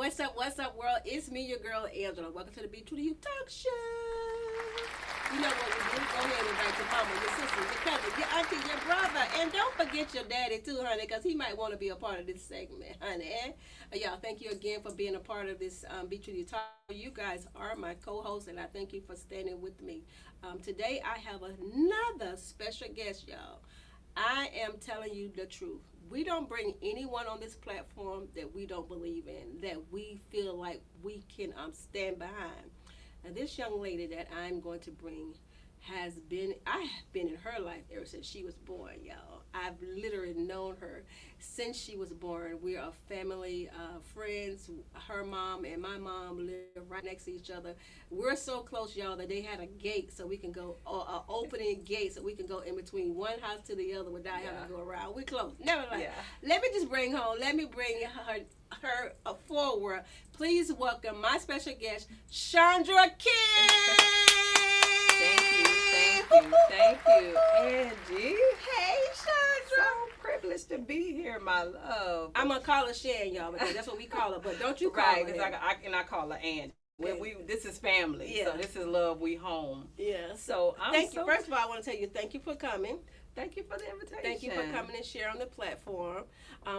what's up, world? It's me, your girl, Angela. Welcome to the BTrue2U Talk Show. You know what we do. Go ahead and invite your mama, your sister, your cousin, your auntie, your brother. And don't forget your daddy, too, honey, because he might want to be a part of this segment, honey. Y'all, thank you again for being a part of this BTrue2U Talk. You guys are my co-hosts, and I thank you for standing with me. Today, I have another special guest, y'all. I am telling you the truth. We don't bring anyone on this platform that we don't believe in, that we feel like we can stand behind. Now, this young lady that I'm going to bring I have been in her life ever since she was born, y'all. I've literally known her since she was born. We are family, friends. Her mom and my mom live right next to each other. We're so close, y'all, that they had a gate so we can go, an opening gate so we can go in between one house to the other without having to go around. We're close. Never mind. Let me just bring her forward. Please welcome my special guest, Chandra Kydd. Thank you, Angie. Hey, Chandra. So privileged to be here, my love. I'm gonna call her Shan, y'all, because that's what we call her. But don't you call right? her Because I cannot call her Angie. This is family. Yeah. So this is love. We home. Yeah. So thank you. First of all, I want to tell you thank you for coming. Thank you for the invitation. Thank you for coming and sharing on the platform.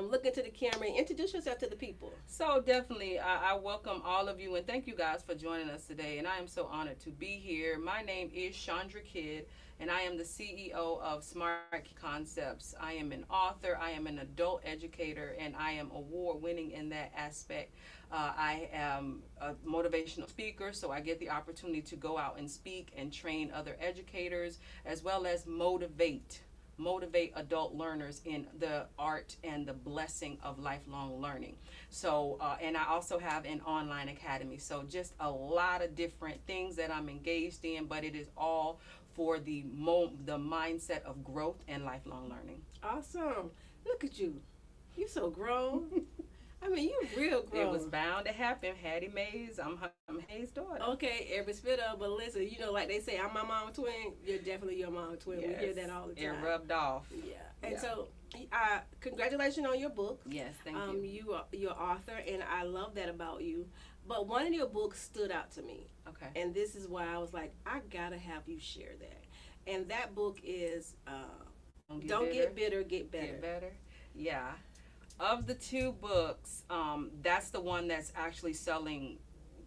Look into the camera and introduce yourself to the people. So definitely, I welcome all of you and thank you guys for joining us today. And I am so honored to be here. My name is Chandra Kydd, and I am the CEO of Smart Concepts. I am an author, I am an adult educator, and I am award-winning in that aspect. I am a motivational speaker, so I get the opportunity to go out and speak and train other educators, as well as motivate adult learners in the art and the blessing of lifelong learning. So, and I also have an online academy. So just a lot of different things that I'm engaged in, but it is all for the mindset of growth and lifelong learning. Awesome. Look at you. You so grown. I mean, you real grown. It was bound to happen. Hattie Mays, I'm Hayes' daughter. Okay, every spit up, but listen, you know, like they say, I'm my mama twin. You're definitely your mama twin. Yes. We hear that all the time. It rubbed off. Yeah. And so, congratulations on your book. Yes, thank you. You're an author, and I love that about you. But one of your books stood out to me. Okay. And this is why I was like, I gotta have you share that. And that book is Don't Get Bitter, Get Better. Get Better. Yeah. Of the two books, that's the one that's actually selling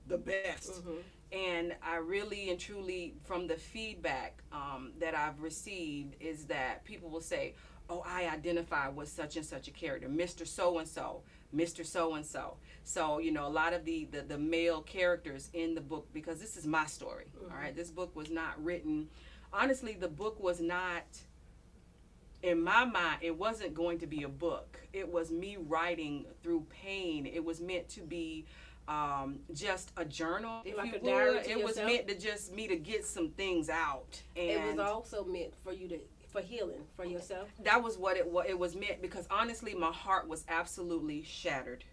the best. Mm-hmm. And I really and truly, from the feedback that I've received, is that people will say, oh, I identify with such and such a character, Mr. So-and-so, Mr. So-and-so. So, you know, a lot of the male characters in the book, because this is my story, mm-hmm. all right? This book was not written, honestly, the book was not, in my mind, it wasn't going to be a book. It was me writing through pain. It was meant to be just a journal, if like you a diary would. to It was yourself? meant to just me to get some things out. And it was also meant for you for healing for yourself. that was what it was meant, because honestly, my heart was absolutely shattered.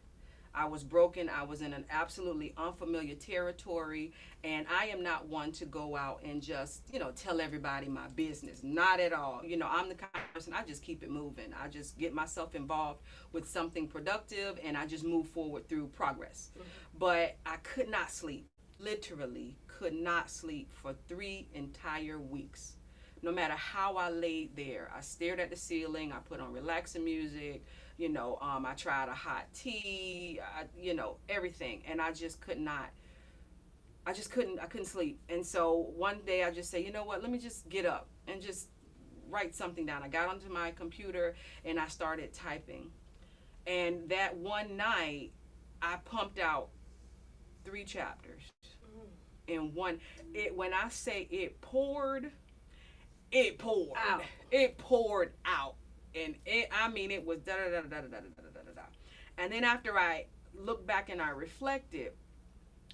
I was broken. I was in an absolutely unfamiliar territory, and I am not one to go out and just, you know, tell everybody my business. Not at all. You know, I'm the kind of person, I just keep it moving. I just get myself involved with something productive, and I just move forward through progress. Mm-hmm. But I could not sleep, literally could not sleep for 3 entire weeks. No matter how I laid there, I stared at the ceiling, I put on relaxing music, you know, I tried a hot tea, you know, everything. And I just couldn't sleep. And so one day I just say, you know what, let me just get up and just write something down. I got onto my computer and I started typing. And that one night I pumped out 3 chapters. And when I say it poured out. It poured out. And it was da da da da da da da da da. And then after I looked back and I reflected,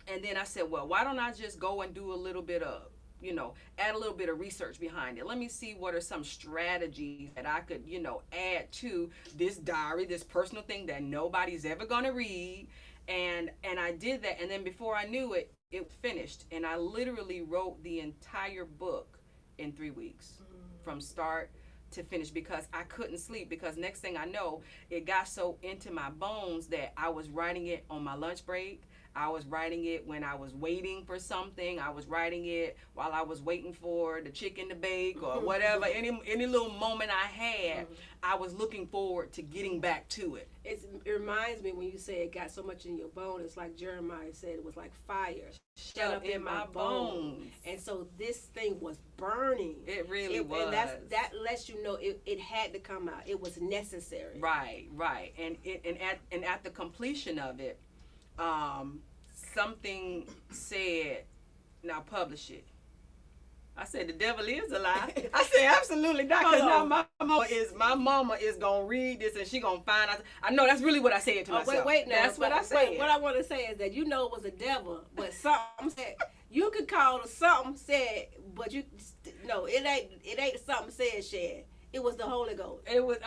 and then I said, well, why don't I just go and do a little bit of, you know, add a little bit of research behind it. Let me see what are some strategies that I could, you know, add to this diary, this personal thing that nobody's ever gonna read. And I did that, and then before I knew it, it finished. And I literally wrote the entire book in 3 weeks, from start to finish because I couldn't sleep, because next thing I know, it got so into my bones that I was writing it on my lunch break. I was writing it when I was waiting for something. I was writing it while I was waiting for the chicken to bake or whatever. Any little moment I had, I was looking forward to getting back to it. It reminds me when you say it got so much in your bone. It's like Jeremiah said, it was like fire shut up in my bones. And so this thing was burning. It really was. And that lets you know it had to come out. It was necessary. Right. And at the completion of it, something said, now publish it. I said, the devil is a lie. I said, absolutely not, because now my mama is going to read this and she going to find out. I know that's really what I said to myself. Wait, now. That's what I said. What I want to say is that it was a devil, but something said, you could call it something said, but it ain't something said, Shad. It was the Holy Ghost. It was,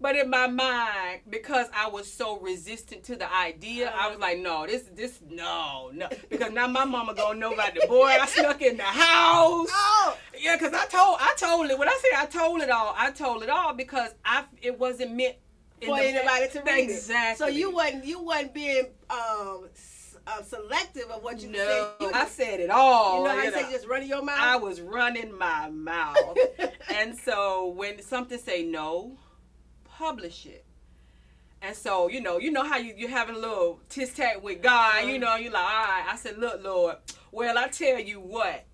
but in my mind, because I was so resistant to the idea, I was like, no, no. Because now my mama gonna know about the boy I snuck in the house. Oh. Yeah, because I told it. When I say I told it all because it wasn't meant for anybody to read. Exactly. So you wasn't being selective of what you said. I said it all. You know how you say just running your mouth? I was running my mouth. And so when something say no, publish it. And so, you know how you're having a little tit-tat with God, you're like, all right. I said, look, Lord, well, I tell you what,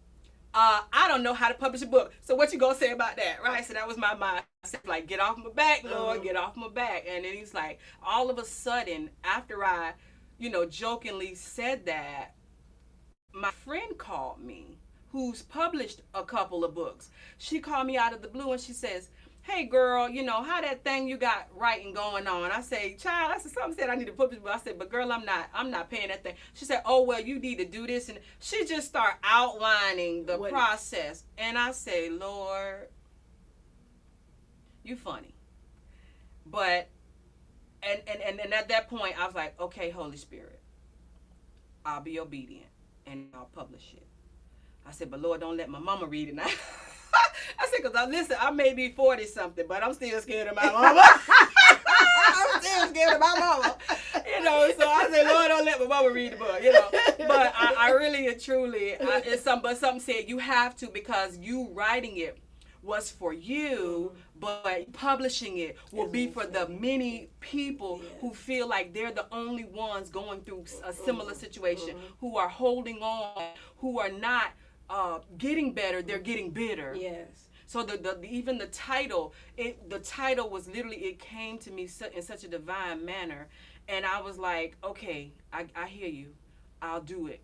I don't know how to publish a book. So what you gonna say about that, right? So that was my mind. I said, like, get off my back, Lord, get off my back. And then he's like, all of a sudden, after I jokingly said that, my friend called me, who's published a couple of books. She called me out of the blue and she says, hey girl, how that thing you got writing going on? I say, child, something said I need to publish, but I said, but girl, I'm not paying that thing. She said, oh, well, you need to do this. And she just started outlining the process. And I say, Lord, you funny. But And at that point, I was like, okay, Holy Spirit, I'll be obedient and I'll publish it. I said, but Lord, don't let my mama read it now. I said, because listen, I may be 40-something, but I'm still scared of my mama. I'm still scared of my mama. So I said, Lord, don't let my mama read the book, But I really and truly, something said you have to, because you writing it was for you, but publishing it will be for the many people who feel like they're the only ones going through a similar situation, who are holding on, who are not getting better, they're getting bitter. Yes. So even the title was literally, it came to me in such a divine manner, and I was like, okay, I hear you, I'll do it.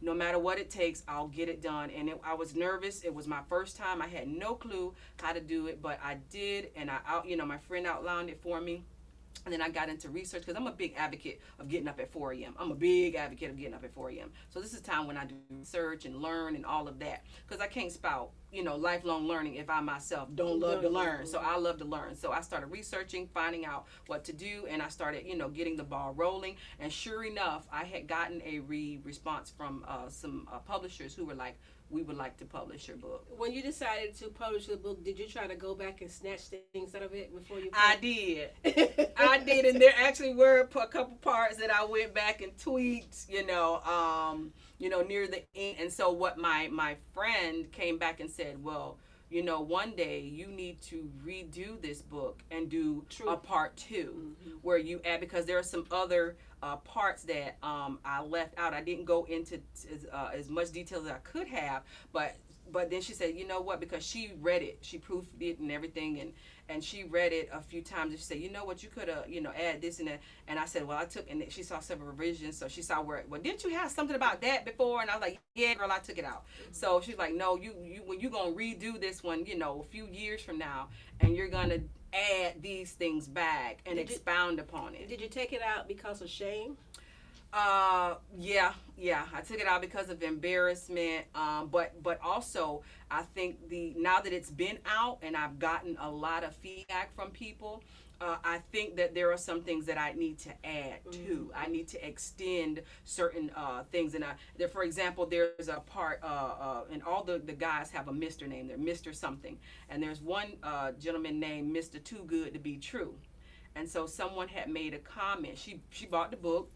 No matter what it takes, I'll get it done. And I was nervous. It was my first time. I had no clue how to do it, but I did. And my friend outlined it for me. And then I got into research, because I'm a big advocate of getting up at 4 a.m. I'm a big advocate of getting up at 4 a.m. So this is time when I do research and learn and all of that, because I can't spout, lifelong learning if I myself don't love to learn. So I love to learn. So I started researching, finding out what to do, and I started, getting the ball rolling. And sure enough, I had gotten a response from some publishers who were like, we would like to publish your book. When you decided to publish the book, did you try to go back and snatch things out of it before you? I did. I did, and there actually were a couple parts that I went back and tweaked, near the end. And so what my friend came back and said, well, one day you need to redo this book and do a part 2, where you add, because there are some other parts that I left out. I didn't go into as much detail as I could have, but then she said, you know what, because she read it, she proofed it and everything, and she read it a few times, and she said, you know what, you could have, add this and that. And I said, well, I took, and she saw several revisions, so she saw well, didn't you have something about that before? And I was like, yeah, girl, I took it out. So she's like, no, you when you're going to redo this one, a few years from now, and you're going to add these things back and expound upon it. Did you take it out because of shame? Yeah. I took it out because of embarrassment. But also I think now that it's been out and I've gotten a lot of feedback from people, I think that there are some things that I need to add to. I need to extend certain things. And there, for example, there's a part, and all the guys have a Mr. name. They're Mr. something. And there's one gentleman named Mr. Too Good to Be True. And so someone had made a comment. She bought the book,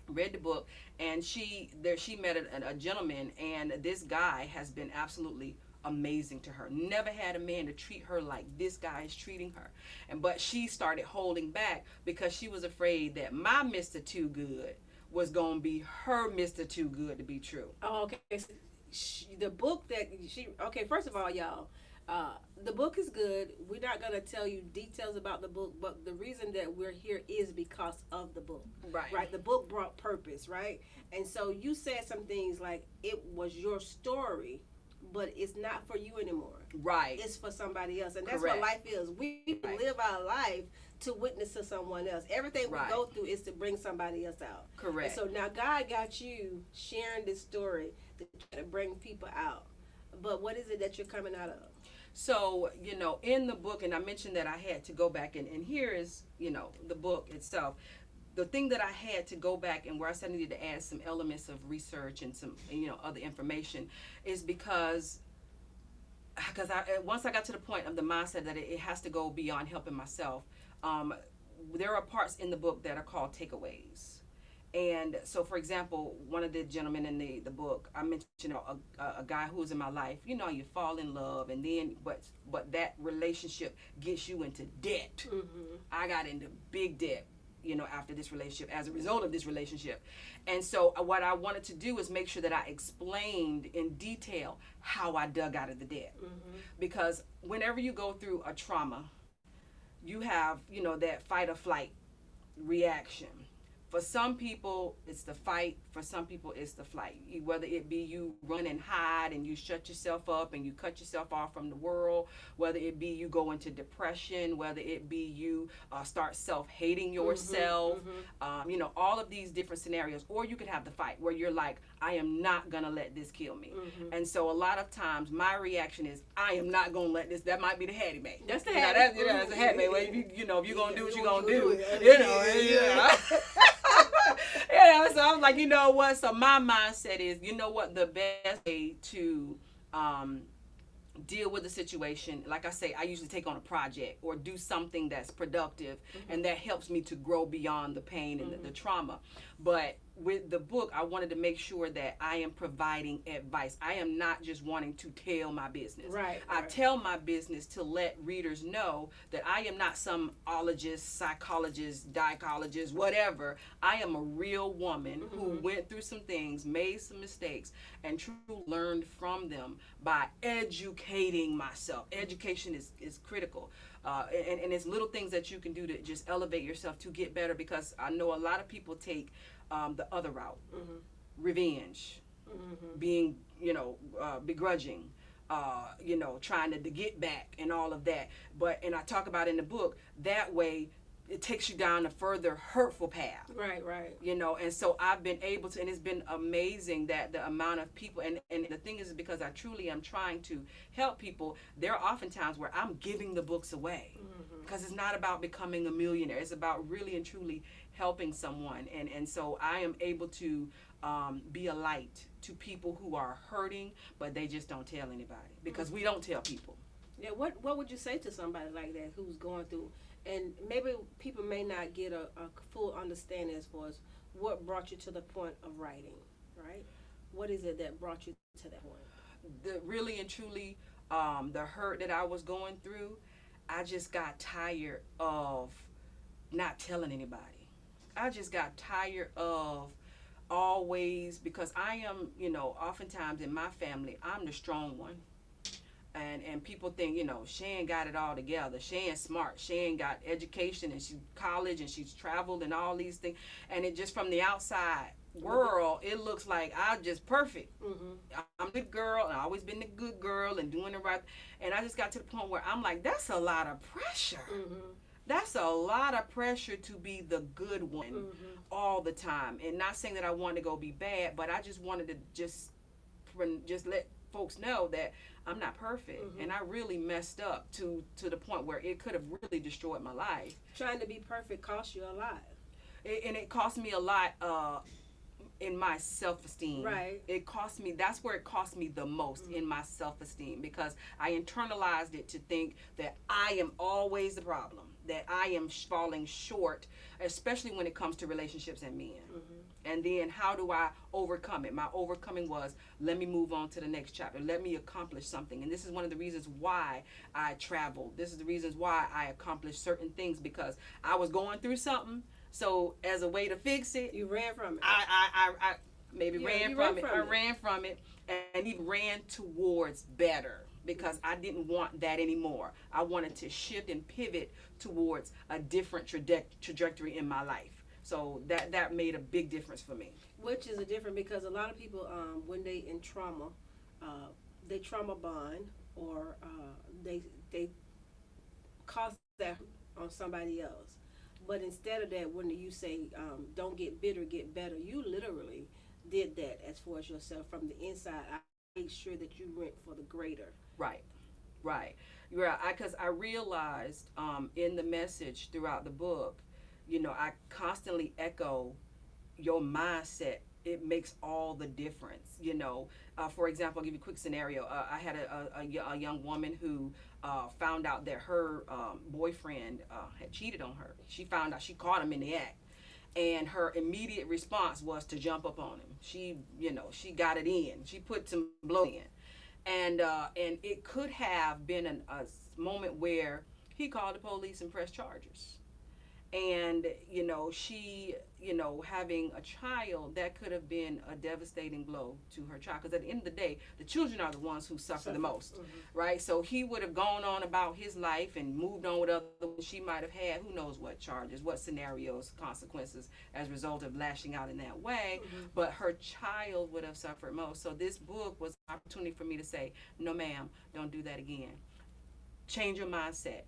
read the book, and she met a gentleman, and this guy has been absolutely amazing to her. Never had a man to treat her like this guy is treating her. But she started holding back because she was afraid that my Mr. Too Good was going to be her Mr. Too Good to be true. Oh, okay. So the book that okay, first of all, y'all, the book is good. We're not going to tell you details about the book, but the reason that we're here is because of the book. Right. The book brought purpose, right? And so you said some things like it was your story, but it's not for you anymore. Right. It's for somebody else. And that's Correct. what life is. We live our life to witness to someone else. Everything we go through is to bring somebody else out. Correct. And so now God got you sharing this story to try to bring people out. But what is it that you're coming out of? So, in the book, and I mentioned that I had to go back, and here is, the book itself. The thing that I had to go back and where I said I needed to add some elements of research and some, other information is because once I got to the point of the mindset that it has to go beyond helping myself, there are parts in the book that are called takeaways. And so, for example, one of the gentlemen in the book, I mentioned a guy who was in my life. You fall in love, and then but that relationship gets you into debt. Mm-hmm. I got into big debt, after this relationship, as a result of this relationship. And so what I wanted to do is make sure that I explained in detail how I dug out of the debt. Mm-hmm. Because whenever you go through a trauma, you have, that fight or flight reaction. For some people, it's the fight. For some people, it's the flight. Whether it be you run and hide and you shut yourself up and you cut yourself off from the world, whether it be you go into depression, whether it be you start self-hating yourself, all of these different scenarios. Or you could have the fight where you're like, I am not going to let this kill me. Mm-hmm. And so a lot of times my reaction is, I am not going to let this. That might be the Hattie Mae. That's the Hattie Mae. That's the Hattie Mae. If you're going to do what you're going to do. So I was like, you know what? So my mindset is, the best way to deal with the situation, like I say, I usually take on a project or do something that's productive, and that helps me to grow beyond the pain and the trauma. But with the book, I wanted to make sure that I am providing advice. I am not just wanting to tell my business. I tell my business to let readers know that I am not some ologist, psychologist, dicologist, whatever. I am a real woman who went through some things, made some mistakes, and truly learned from them by educating myself. Education is critical. And it's little things that you can do to just elevate yourself to get better, because I know a lot of people take the other route, revenge, being, begrudging, trying to get back and all of that. And I talk about in the book, that way it takes you down a further hurtful path. Right. And so I've been able to, and it's been amazing that the amount of people, and the thing is because I truly am trying to help people, there are often times where I'm giving the books away, because it's not about becoming a millionaire. It's about really and truly helping someone. And so I am able to be a light to people who are hurting, but they just don't tell anybody, because we don't tell people. Yeah, what would you say to somebody like that who's going through, and maybe people may not get a full understanding as far as what brought you to the point of writing, right? What is it that brought you to that point? Really and truly, the hurt that I was going through, I just got tired of not telling anybody. I just got tired of always, because I am, oftentimes in my family, I'm the strong one. And people think, she ain't got it all together. She ain't smart. She ain't got education, and she's college, and she's traveled and all these things. And it just from the outside world, it looks like I'm just perfect. I'm a good girl, and I've always been the good girl and doing the right. And I just got to the point where I'm like, that's a lot of pressure. That's a lot of pressure to be the good one all the time. And not saying that I wanted to go be bad, but I just wanted to just let folks know that I'm not perfect, Mm-hmm. and I really messed up to the point where it could have really destroyed my life. Trying to be perfect costs you a lot. And it cost me a lot in my self-esteem. Right. It cost me, that's where it cost me the most, in my self-esteem, because I internalized it to think that I am always the problem, that I am falling short, especially when it comes to relationships and men. And then how do I overcome it? My overcoming was, let me move on to the next chapter. Let me accomplish something. And this is one of the reasons why I traveled. This is the reasons why I accomplished certain things, because I was going through something. So as a way to fix it, You ran from it. I maybe Yeah, ran you from ran it. from I it. ran from it, and even ran towards better, because I didn't want that anymore. I wanted to shift and pivot towards a different trajectory in my life. So that made a big difference for me. Which is a different, because a lot of people, when they in trauma, they trauma bond, or they cause that on somebody else. But instead of that, when you say, don't get bitter, get better, you literally did that as far as yourself from the inside. I made sure that you went for the greater. Right, right. Yeah, because I realized in the message throughout the book, I constantly echo your mindset. It makes all the difference. For example, I'll give you a quick scenario. I had a young woman who found out that her boyfriend had cheated on her. She found out, she caught him in the act, and her immediate response was to jump up on him. She got it in. She put some blow in, and it could have been a moment where he called the police and pressed charges. And she, having a child, that could have been a devastating blow to her child, because at the end of the day, the children are the ones who suffer the most. Right? So he would have gone on about his life and moved on with other. She might have had who knows what charges, what scenarios, consequences as a result of lashing out in that way. But her child would have suffered most. So this book was an opportunity for me to say, no ma'am, don't do that again. Change your mindset.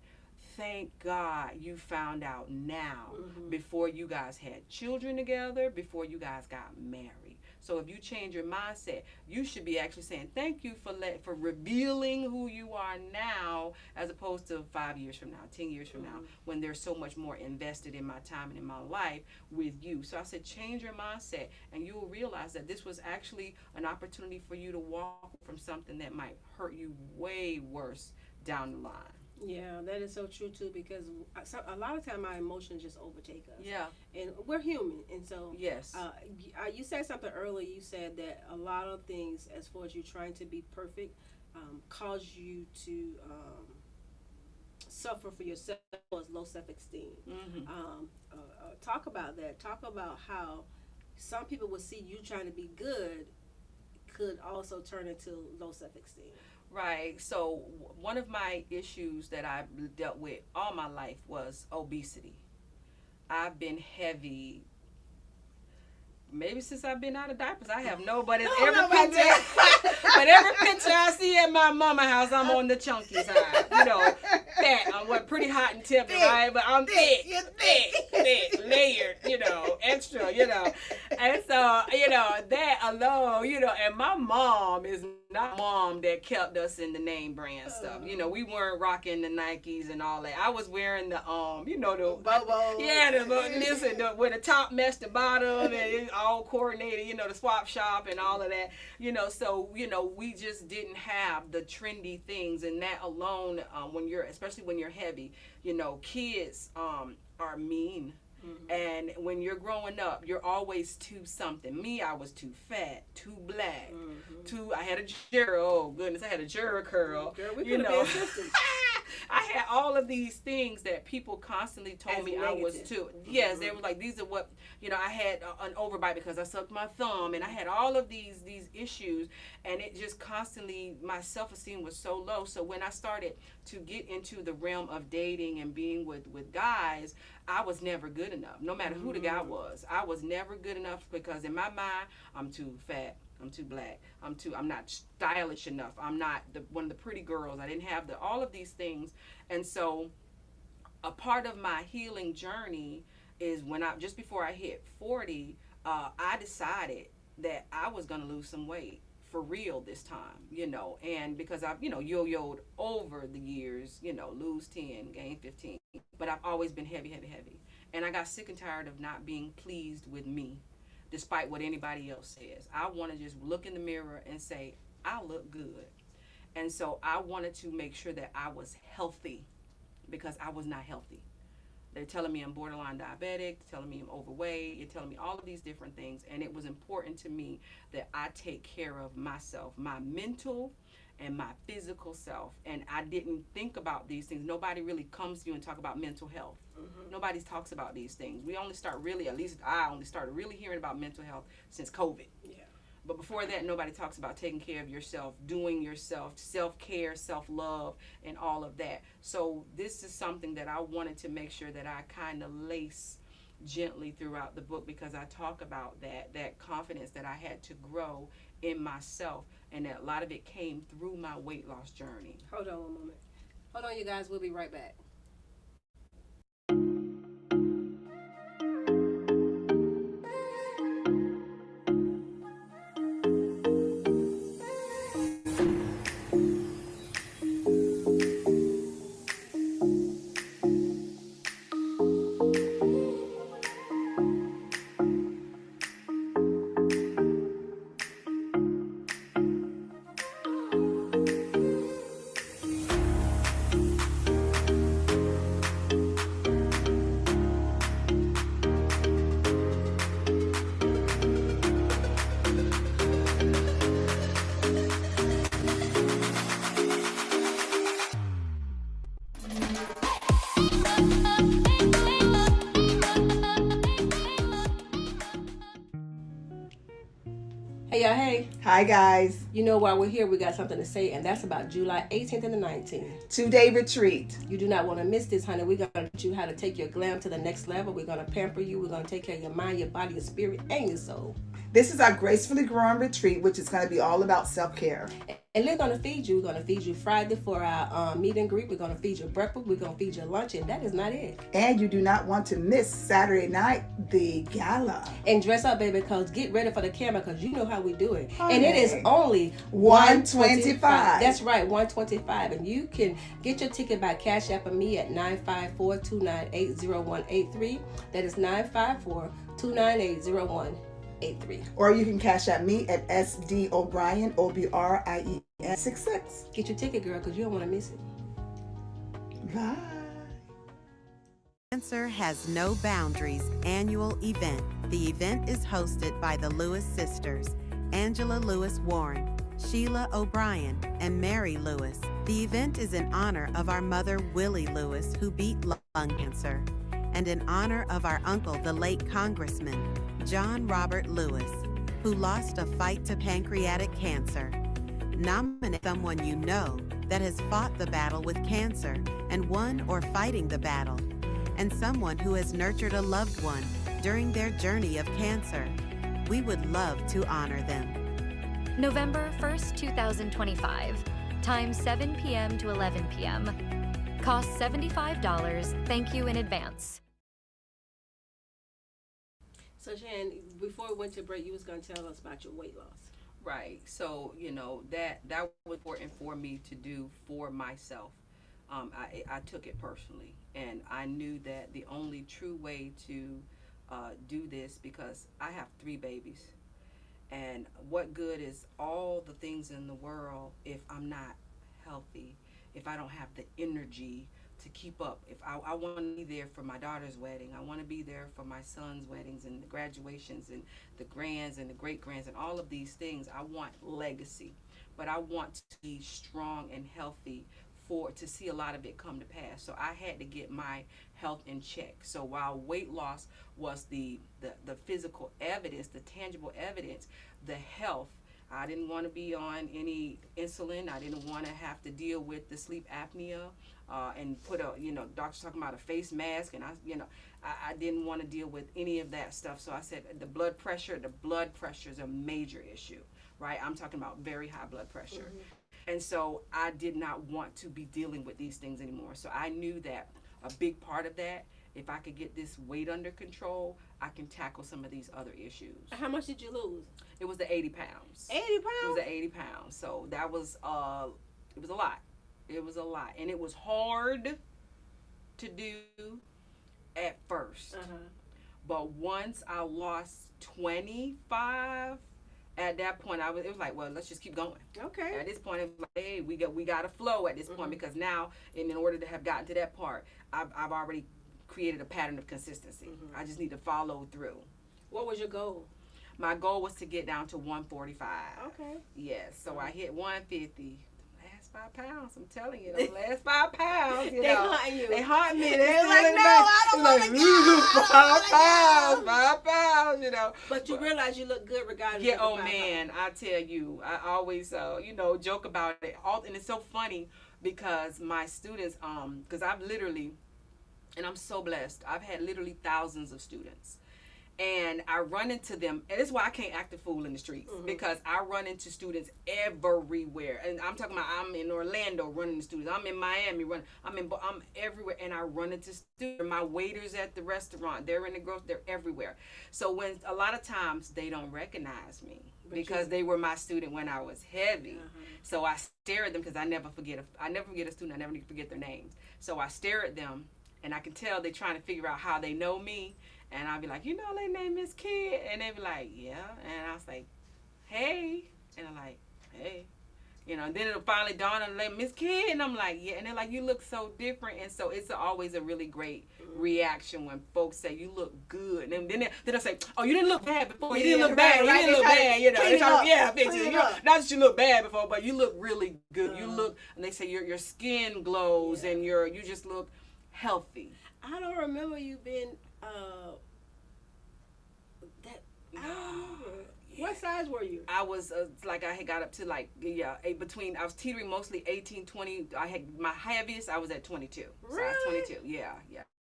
Thank God you found out now, before you guys had children together, before you guys got married. So if you change your mindset, you should be actually saying thank you for revealing who you are now, as opposed to 5 years from now, 10 years from now, when there's so much more invested in my time and in my life with you. So I said, change your mindset, and you will realize that this was actually an opportunity for you to walk from something that might hurt you way worse down the line. Yeah, that is so true too, because a lot of time our emotions just overtake us. Yeah. And we're human, and so Yes. you said something earlier. You said that a lot of things, as far as you trying to be perfect, cause you to suffer for yourself, as low self-esteem. Talk about that. Talk about how some people will see you trying to be good could also turn into low self-esteem. Right. So one of my issues that I dealt with all my life was obesity. I've been heavy maybe since I've been out of diapers. I have no, but it's every picture, but every picture I see at my mama house, I'm on the chunky side. Fat. I'm pretty hot and tempted, right? But I'm thick, layered, extra, And so, that alone, and my mom is not mom that kept us in the name brand stuff. We weren't rocking the Nikes and all that. I was wearing the the Bobo. Where the top matched the bottom, and it's all coordinated, the swap shop and all of that. So we just didn't have the trendy things, and that alone, especially when you're heavy, kids are mean. And when you're growing up, you're always too something. Me, I was too fat, too black, I had a jerry. Oh goodness, I had a jerry curl. Girl, we could have been sisters. I had all of these things that people constantly told me negative. I was too. Yes, they were like, these are what, I had an overbite because I sucked my thumb, and I had all of these issues, and it just constantly, my self-esteem was so low. So when I started to get into the realm of dating and being with guys, I was never good enough. No matter who the guy was, I was never good enough, because in my mind, I'm too fat, I'm too black, I'm not stylish enough, I'm not one of the pretty girls, I didn't have all of these things. And so a part of my healing journey is when just before I hit 40, I decided that I was going to lose some weight for real this time, you know, and because I've, you know, yo-yoed over the years, you know, lose 10, gain 15, but I've always been heavy, heavy, heavy. And I got sick and tired of not being pleased with me, despite what anybody else says. I want to just look in the mirror and say, I look good. And so I wanted to make sure that I was healthy because I was not healthy. They're telling me I'm borderline diabetic, telling me I'm overweight, you're telling me all of these different things. And it was important to me that I take care of myself, my mental and my physical self. And I didn't think about these things. Nobody really comes to you and talk about mental health. Nobody talks about these things. We only start really, at least I only started really hearing about mental health since COVID. Yeah. But before that, nobody talks about taking care of yourself, doing yourself, self-care, self-love, and all of that. So this is something that I wanted to make sure that I kind of lace gently throughout the book, because I talk about that confidence that I had to grow in myself, and that a lot of it came through my weight loss journey. Hold on one moment. Hold on, you guys. We'll be right back. Hey, y'all. Hey. Hi, guys. You know, while we're here, we got something to say, and that's about July 18th and the 19th. 2-day retreat. You do not want to miss this, honey. We're going to teach you how to take your glam to the next level. We're going to pamper you. We're going to take care of your mind, your body, your spirit, and your soul. This is our Gracefully Growing retreat, which is going to be all about self-care. And we're going to feed you. We're going to feed you Friday for our meet and greet. We're going to feed you breakfast. We're going to feed you lunch. And that is not it. And you do not want to miss Saturday night, the gala. And dress up, baby, because get ready for the camera, because you know how we do it. Okay. And it is only $125. That's right, $125. And you can get your ticket by Cash App and me at 954-298-0183. That is 954-298-0183. Or you can Cash App me at SD O'Brien, OBRIEN 66. Get your ticket, girl, because you don't want to miss it. Bye. Cancer Has No Boundaries annual event. The event is hosted by the Lewis sisters, Angela Lewis Warren, Sheila O'Brien, and Mary Lewis. The event is in honor of our mother, Willie Lewis, who beat lung cancer, and in honor of our uncle, the late Congressman, John Robert Lewis, who lost a fight to pancreatic cancer. Nominate someone you know that has fought the battle with cancer and won or fighting the battle, and someone who has nurtured a loved one during their journey of cancer. We would love to honor them. November 1st, 2025. Time 7 p.m. to 11 p.m. Cost $75. Thank you in advance. So, Shan, before we went to break, you was going to tell us about your weight loss. Right. So, you know, that was important for me to do for myself. I took it personally, and I knew that the only true way to do this, because I have 3 babies, and what good is all the things in the world if I'm not healthy, if I don't have the energy to keep up. If I want to be there for my daughter's wedding, I want to be there for my son's weddings and the graduations and the grands and the great grands and all of these things. I want legacy, but I want to be strong and healthy to see a lot of it come to pass. So I had to get my health in check. So while weight loss was the physical evidence, the tangible evidence, the health, I didn't want to be on any insulin. I didn't want to have to deal with the sleep apnea and put doctors talking about a face mask, and I didn't want to deal with any of that stuff. So I said the blood pressure is a major issue, right? I'm talking about very high blood pressure. Mm-hmm. And so I did not want to be dealing with these things anymore. So I knew that a big part of that if I could get this weight under control, I can tackle some of these other issues. How much did you lose? It was the 80 pounds. 80 It was pounds? the 80 pounds. So that was, it was a lot. It was a lot. And it was hard to do at first. But once I lost 25, at that point, it was like, well, let's just keep going. Okay. At this point, it was like, hey, we got to flow at this point, because now, in order to have gotten to that part, I've already created a pattern of consistency. I just need to follow through. What was your goal? My goal was to get down to 145. Okay. Yes. So I hit 150. Last 5 pounds, I'm telling you, the last 5 pounds, They hunting you. They hunt me. They're like, no, I don't want to go. 5 pounds, you know. But you realize you look good regardless. Yeah, of the oh 5 man, I tell you, I always, joke about it. And it's so funny because my students, because I've literally, and I'm so blessed, I've had literally thousands of students. And I run into them, and that's why I can't act a fool in the streets, because I run into students everywhere. And I'm talking about, I'm in Orlando running into students, I'm in Miami running, I'm everywhere, and I run into students. My waiters at the restaurant, they're in the grocery, they're everywhere. So when a lot of times they don't recognize me because they were my student when I was heavy. So I stare at them, because I never forget a student, I never forget their names. So I stare at them, and I can tell they're trying to figure out how they know me. And I'll be like, you know, their name is Kydd. And they be like, yeah. And I was like, hey. And I'm like, hey. You know, and then it'll finally dawn on them, Miss Kydd. And I'm like, yeah. And they're like, you look so different. And so it's always a really great reaction when folks say, you look good. And then they'll say, oh, you didn't look bad before. You didn't look bad. Right, You didn't look bad. You know, fix Clean it. it You know, up. not that you look bad before, but you look really good. You look, and they say your skin glows, and you just look healthy. I don't remember you being, I don't remember. What size were you? I was I had got up to I was teetering mostly 18, 20. I had my heaviest, I was at 22. Really? Size 22. Yeah.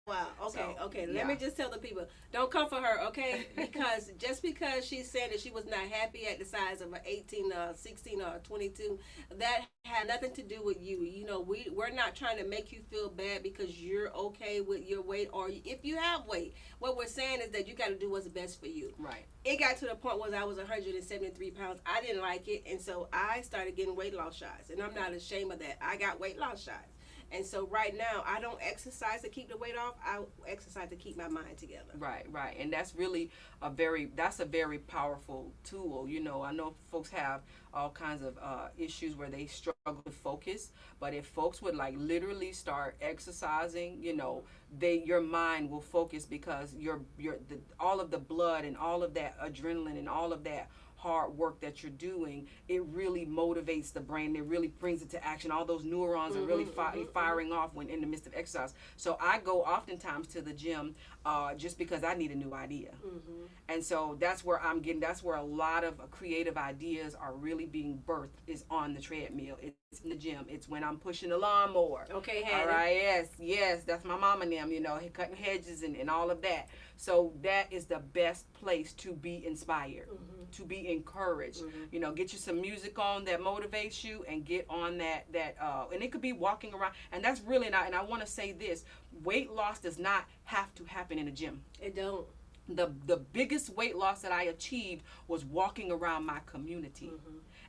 Wow. Okay. So, okay. yeah. Let me just tell the people, don't come for her, okay? Because just because she said that she was not happy at the size of an 18, 16, or 22, that had nothing to do with you. You know, we're not trying to make you feel bad because you're okay with your weight, or if you have weight. What we're saying is that you got to do what's best for you. Right. It got to the point where I was 173 pounds. I didn't like it, and so I started getting weight loss shots, and I'm not ashamed of that. I got weight loss shots. And so right now, I don't exercise to keep the weight off. I exercise to keep my mind together. Right. And that's really a very powerful tool. You know, I know folks have all kinds of issues where they struggle to focus, but if folks would literally start exercising, you know, your mind will focus, because all of the blood and all of that adrenaline and all of that hard work that you're doing, it really motivates the brain. It really brings it to action. All those neurons are really firing off when in the midst of exercise. So I go oftentimes to the gym just because I need a new idea. And so that's where a lot of creative ideas are really being birthed, is on the treadmill. It's in the gym. It's when I'm pushing the lawnmower. Okay, Hattie. All right, yes, that's my mom and them, you know, cutting hedges and all of that. So that is the best place to be inspired, to be encouraged. You know, get you some music on that motivates you, and get on that and it could be walking around. And that's really not, and I want to say this, weight loss does not have to happen in a gym. It don't. The biggest weight loss that I achieved was walking around my community.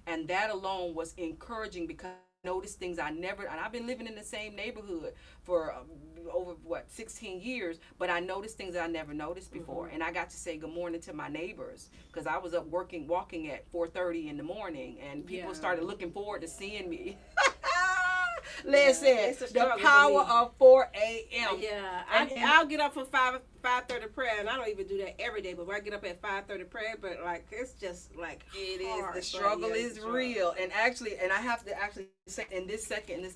And that alone was encouraging, because I noticed things and I've been living in the same neighborhood for over 16 years, but I noticed things that I never noticed before. And I got to say good morning to my neighbors, because I was up walking at 4:30 in the morning, and people started looking forward to seeing me. Listen, the power of 4 a.m. Yeah, I'll get up for 5:30 prayer, and I don't even do that every day. But when I get up at 5:30 prayer, but it's just it hard, is. The struggle but, is real, and I have to actually say, in this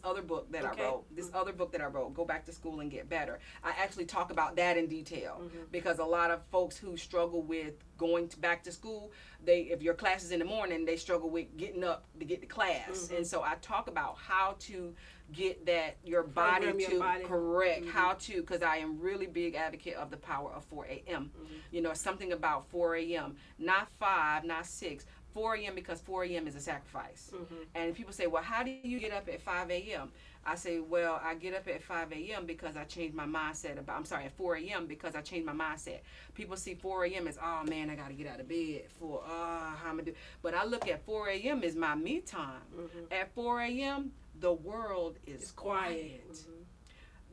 other book that I wrote, Go Back to School and Get Better. I actually talk about that in detail, because a lot of folks who struggle with going back to school, if your class is in the morning, they struggle with getting up to get to class. And so I talk about how to get your body correct, how to, because I am really big advocate of the power of 4 a.m. You know, something about 4 a.m., not 5, not 6, 4 a.m. because 4 a.m. is a sacrifice. And people say, well, how do you get up at 5 a.m.? I say, well, I get up at 5 a.m. because I changed my mindset at 4 a.m. because I changed my mindset. People see 4 a.m. as, oh man, I got to get out of bed for, how I'm going to do. But I look at 4 a.m. as my me time. At 4 a.m., the world is quiet.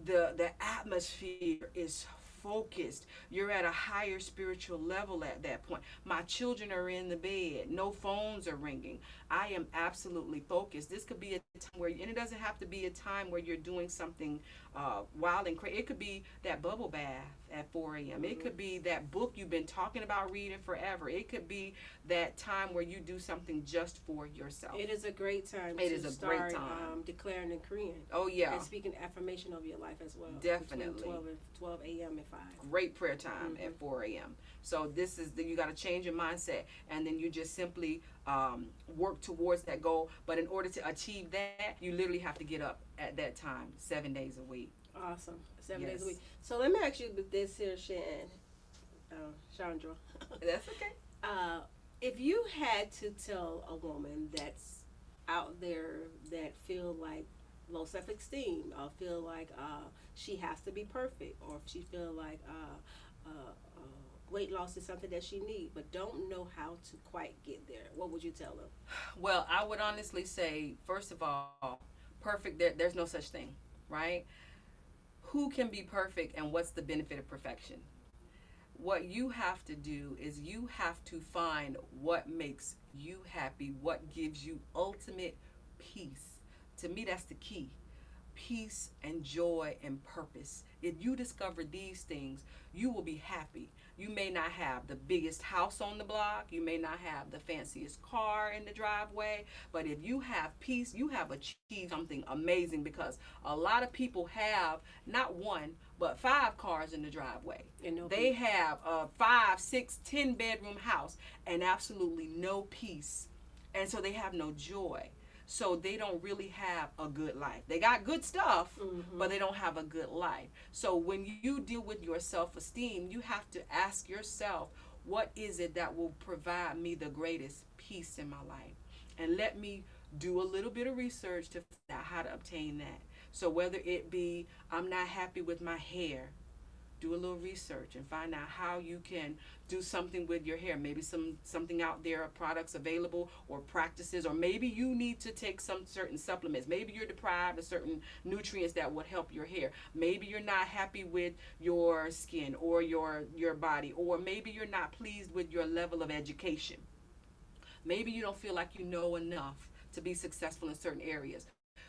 The atmosphere is focused. You're at a higher spiritual level at that point. My children are in the bed. No phones are ringing. I am absolutely focused. This could be a time where, and it doesn't have to be a time where you're doing something wild and crazy. It could be that bubble bath at 4 a.m. It could be that book you've been talking about reading forever. It could be that time where you do something just for yourself. It is a great time to start declaring and decreeing. Oh, yeah. And speaking affirmation of your life as well. Definitely. Between 12 a.m. and 5. Great prayer time at 4 a.m. So this is you got to change your mindset, and then you just simply work towards that goal. But in order to achieve that, you literally have to get up at that time 7 days a week. Awesome. 7 days a week. So let me ask you this here, Chandra. That's okay. If you had to tell a woman that's out there that feel like low self-esteem, or feel like she has to be perfect, or if she feel like weight loss is something that she needs but don't know how to quite get there, what would you tell them? Well, I would honestly say, first of all, perfect, there's no such thing, right? Who can be perfect, and what's the benefit of perfection? What you have to do is you have to find what makes you happy, what gives you ultimate peace. To me, that's the key. Peace and joy and purpose. If you discover these things, you will be happy. You may not have the biggest house on the block. You may not have the fanciest car in the driveway. But if you have peace, you have achieved something amazing, because a lot of people have not one, but 5 cars in the driveway. They have a 5, 6, 10 bedroom house and absolutely no peace. And so they have no joy. So they don't really have a good life. They got good stuff, but they don't have a good life. So when you deal with your self-esteem, you have to ask yourself, what is it that will provide me the greatest peace in my life? And let me do a little bit of research to find out how to obtain that. So whether it be, I'm not happy with my hair, do a little research and find out how you can do something with your hair. Maybe something out there, products available or practices, or maybe you need to take some certain supplements. Maybe you're deprived of certain nutrients that would help your hair. Maybe you're not happy with your skin or your body, or maybe you're not pleased with your level of education. Maybe you don't feel like you know enough to be successful in certain areas.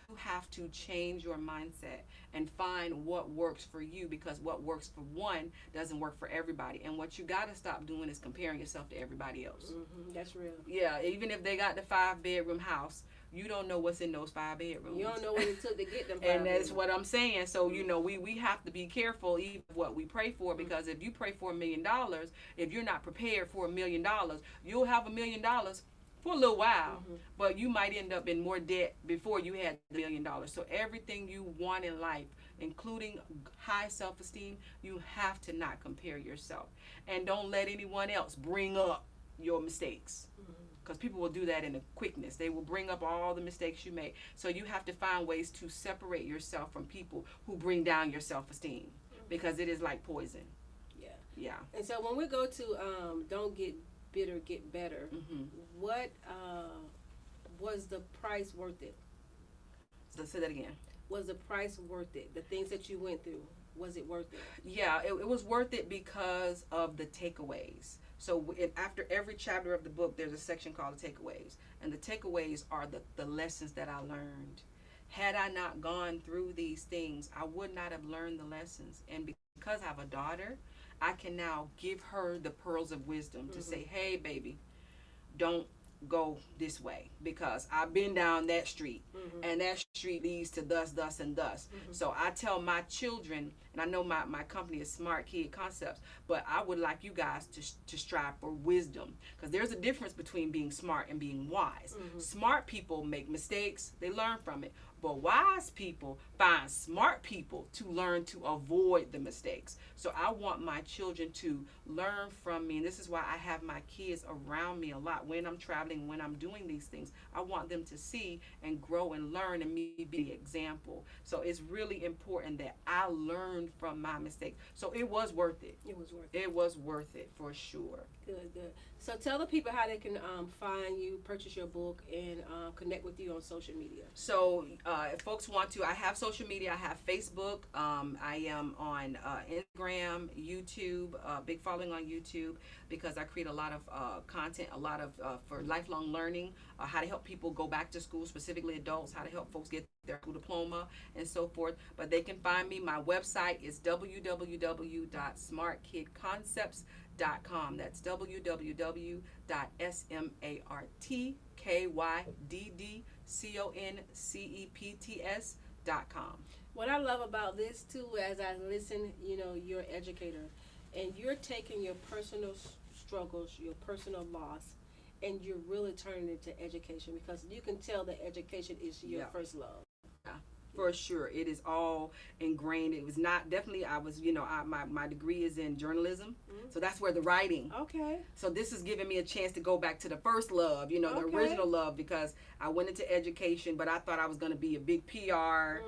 You have to change your mindset and find what works for you, because what works for one doesn't work for everybody. And what you got to stop doing is comparing yourself to everybody else. That's real. Yeah, even if they got the 5-bedroom house, you don't know what's in those 5 bedrooms. You don't know what it took to get them 5 And that's bedrooms. what I'm saying. So, we have to be careful even what we pray for, because if you pray for $1 million, if you're not prepared for $1 million, you'll have $1 million for a little while, but you might end up in more debt before you had $1 million. So everything you want in life, including high self-esteem, you have to not compare yourself. And don't let anyone else bring up your mistakes, because people will do that in a quickness. They will bring up all the mistakes you make. So you have to find ways to separate yourself from people who bring down your self-esteem, because it is like poison. Yeah. And so when we go to Don't Get Bitter, Get Better, what was the price worth it? So say that again. Was the price worth it? The things that you went through, was it worth it? Yeah, it was worth it because of the takeaways. So after every chapter of the book, there's a section called the takeaways. And the takeaways are the lessons that I learned. Had I not gone through these things, I would not have learned the lessons. And because I have a daughter, I can now give her the pearls of wisdom to say, hey, baby, don't go this way, because I've been down that street, and that street leads to thus, thus, and thus. So I tell my children, and I know my company is Smart Kydd Concepts, but I would like you guys to strive for wisdom, because there's a difference between being smart and being wise. Smart people make mistakes, they learn from it. But wise people find smart people to learn to avoid the mistakes. So I want my children to learn from me. And this is why I have my kids around me a lot when I'm traveling, when I'm doing these things. I want them to see and grow and learn and me be the example. So it's really important that I learn from my mistakes. So it was worth it. It was worth it. It was worth it for sure. Good, good. So tell the people how they can find you, purchase your book, and connect with you on social media. So if folks want to, I have social media. I have Facebook. I am on Instagram, YouTube, big following on YouTube because I create a lot of content, a lot of for lifelong learning, how to help people go back to school, specifically adults, how to help folks get their school diploma and so forth. But they can find me. My website is www.smartkidconcepts.com. That's www.smartkidconcepts.com. What I love about this too, as I listen, you're an educator, and you're taking your personal struggles, your personal loss, and you're really turning it into education, because you can tell that education is your first love. For sure, it is all ingrained. It was not definitely. I was, my degree is in journalism, so that's where the writing. Okay. So this is giving me a chance to go back to the first love, the original love, because I went into education, but I thought I was going to be a big PR,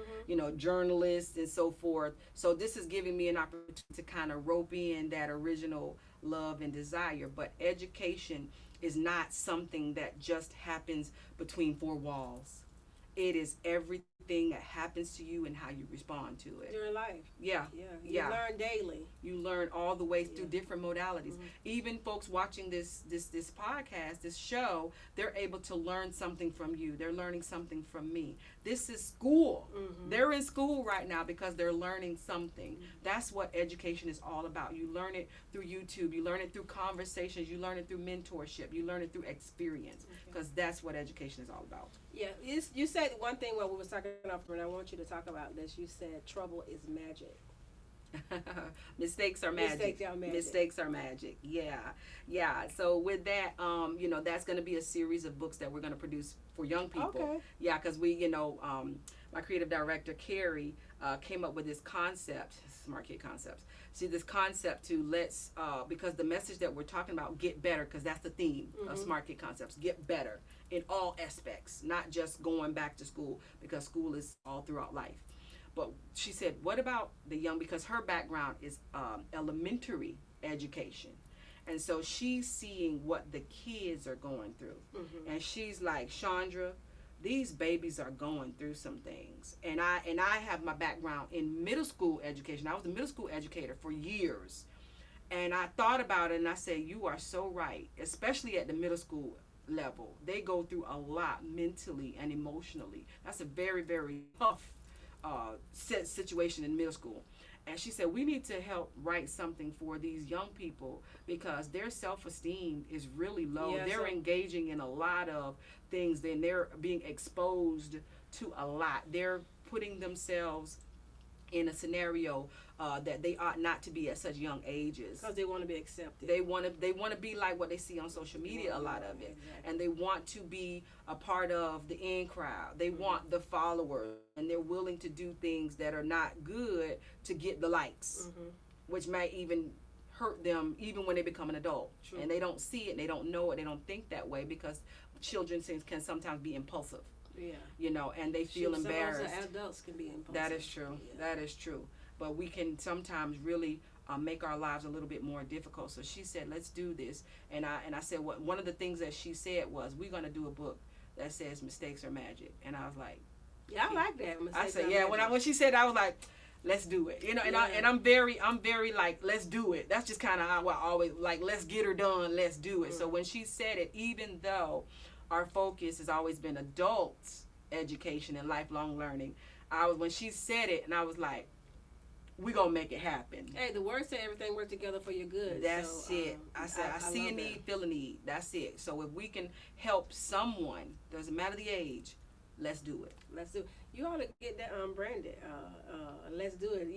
journalist and so forth. So this is giving me an opportunity to kind of rope in that original love and desire. But education is not something that just happens between four walls. It is everything that happens to you and how you respond to it. Your life. Yeah. You learn daily. You learn all the way through different modalities. Even folks watching this podcast, this show, they're able to learn something from you. They're learning something from me. This is school. They're in school right now because they're learning something. That's what education is all about. You learn it through YouTube. You learn it through conversations. You learn it through mentorship. You learn it through experience, because that's what education is all about. Yeah, you said one thing while we were talking off, and I want you to talk about this. You said trouble is magic. Mistakes are magic. Mistakes are magic. Yeah. So with that, that's going to be a series of books that we're going to produce for young people. Okay. Yeah, because we, my creative director Carrie came up with this concept, Smart Kid Concepts. See, this concept to because the message that we're talking about, get better, because that's the theme of Smart Kid Concepts. Get better in all aspects, not just going back to school, because school is all throughout life. But she said, what about the young, because her background is elementary education. And so she's seeing what the kids are going through. And she's like, Chandra, these babies are going through some things. And I have my background in middle school education. I was a middle school educator for years. And I thought about it and I said, you are so right, especially at the middle school level. They go through a lot mentally and emotionally. That's a very, very tough situation in middle school. And she said, we need to help write something for these young people because their self-esteem is really low. They're engaging in a lot of things, then they're being exposed to a lot. They're putting themselves in a scenario that they ought not to be at such young ages. Because they want to be accepted. They want to be like what they see on social media, a lot of it. Exactly. And they want to be a part of the in crowd. They want the followers, and they're willing to do things that are not good to get the likes, which might even hurt them even when they become an adult. True. And they don't see it, they don't know it, they don't think that way, because children can sometimes be impulsive. Yeah. And they feel embarrassed. Adults can be impulsive. That is true. Yeah. That is true. But we can sometimes really make our lives a little bit more difficult. So she said, let's do this. And I said, one of the things that she said was, we're going to do a book that says mistakes are magic. And I was like, yeah, I like that. I said, yeah. When she said, I was like, let's do it. And I'm very like, let's do it. That's just kind of how I always like, let's get her done. Let's do it. So when she said it, even though our focus has always been adults education and lifelong learning, when she said it, and I was like, we're going to make it happen. Hey, the word said everything works together for your good. That's it. I said, I see a need, feel a need. That's it. So if we can help someone, doesn't matter the age, let's do it. Let's do it. You ought to get that branded. Let's do it.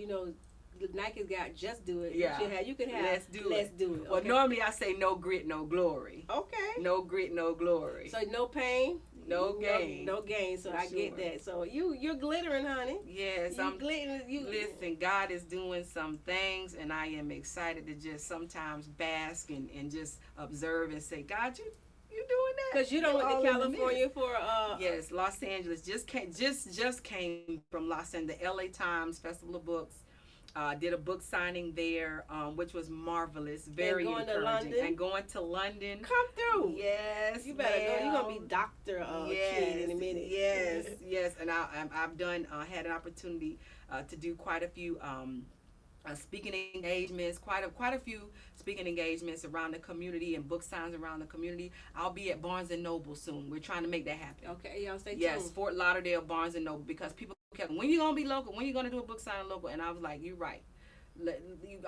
Nike's got just do it. Yeah. You can have let's do it. Okay. Well, normally I say no grit, no glory. Okay. No grit, no glory. So no pain, No gain. No gain. So For I get sure. that. So you're glittering, honey. Yes, You I'm glittering. Listen, God is doing some things, and I am excited to just sometimes bask and just observe and say, God, you doing that? Because you don't went all to in the California midst. for Yes, Los Angeles just came from Los Angeles, the LA Times Festival of Books. Did a book signing there, which was marvelous, very going to encouraging. London? And going to London. come through. Yes, You better go. You're gonna ma'am. be Dr. Kydd in a minute. Yes, and I've done had an opportunity to do quite a few speaking engagements, quite a few speaking engagements around the community and book signs around the community. I'll be at Barnes and Noble soon. We're trying to make that happen. Okay, y'all stay tuned. Yes, Fort Lauderdale, Barnes and Noble, because people kept, when you gonna be local? When you gonna do a book signing local? And I was like, you're right.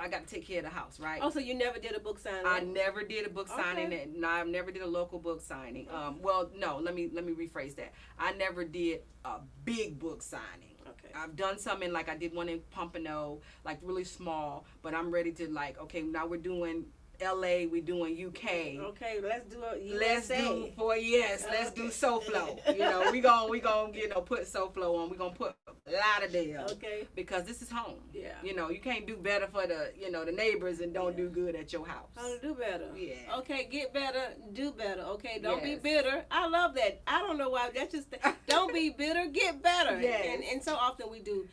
I got to take care of the house, right? Oh, so you never did a book signing? I never did a book signing. Okay. No, I never did a local book signing. Well, no, let me rephrase that. I never did a big book signing. Okay. I've done some in, like, I did one in Pompano, like really small, but I'm ready to, like, okay, now we're doing LA, we're doing UK. Okay, let's do it. Let's do let's do SoFlo. We gonna put SoFlo on. We gonna put Lauderdale. Okay. Because this is home. Yeah. You can't do better for the neighbors and don't do good at your house. How to do better. Yeah. Okay, get better, do better. Okay, don't be Yes. bitter. I love that. I don't know why. That's just, don't be bitter, get better. Yes. And so often we do,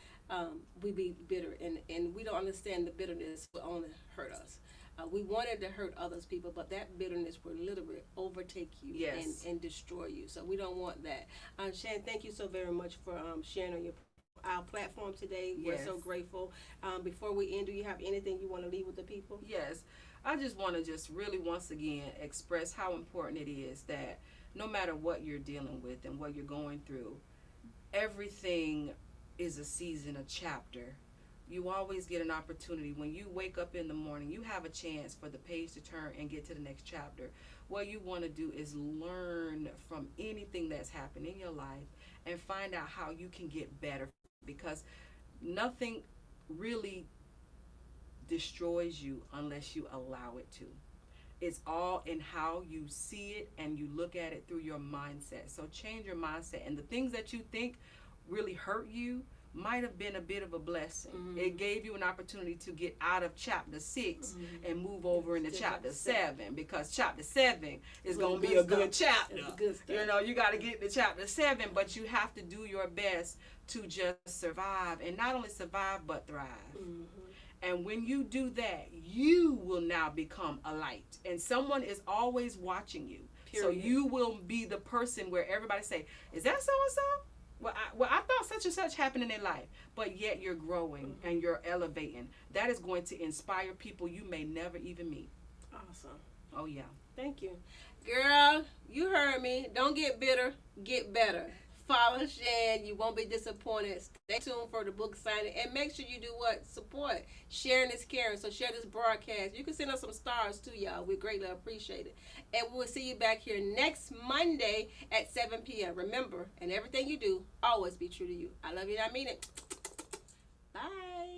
we be bitter and we don't understand the bitterness will only hurt us. We wanted to hurt others people, but that bitterness will literally overtake you Yes. and destroy you. So we don't want that. Shan, thank you so very much for sharing on our platform today. We're so Yes. grateful. Before we end, do you have anything you want to leave with the people? Yes. I just want to just really once again express how important it is that no matter what you're dealing with and what you're going through, everything is a season, a chapter. You always get an opportunity. When you wake up in the morning, you have a chance for the page to turn and get to the next chapter. What you want to do is learn from anything that's happened in your life and find out how you can get better, because nothing really destroys you unless you allow it to. It's all in how you see it and you look at it through your mindset. So change your mindset, and the things that you think really hurt you might have been a bit of a blessing. Mm-hmm. It gave you an opportunity to get out of chapter 6 and move over into chapter 7, because chapter 7 is going to be a good chapter. It's good stuff. You got to get to chapter 7, but you have to do your best to just survive, and not only survive but thrive. Mm-hmm. And when you do that, you will now become a light, and someone is always watching you. Period. So you will be the person where everybody say, is that so and so? Well, I thought such and such happened in their life, but yet you're growing and you're elevating. That is going to inspire people you may never even meet. Awesome. Oh, yeah. Thank you. Girl, you heard me. Don't get bitter, get better. Follow Shan. You won't be disappointed. Stay tuned for the book signing. And make sure you do what? Support. Sharing is caring. So share this broadcast. You can send us some stars too, y'all. We greatly appreciate it. And we'll see you back here next Monday at 7 p.m. Remember, in everything you do, always be true to you. I love you and I mean it. Bye.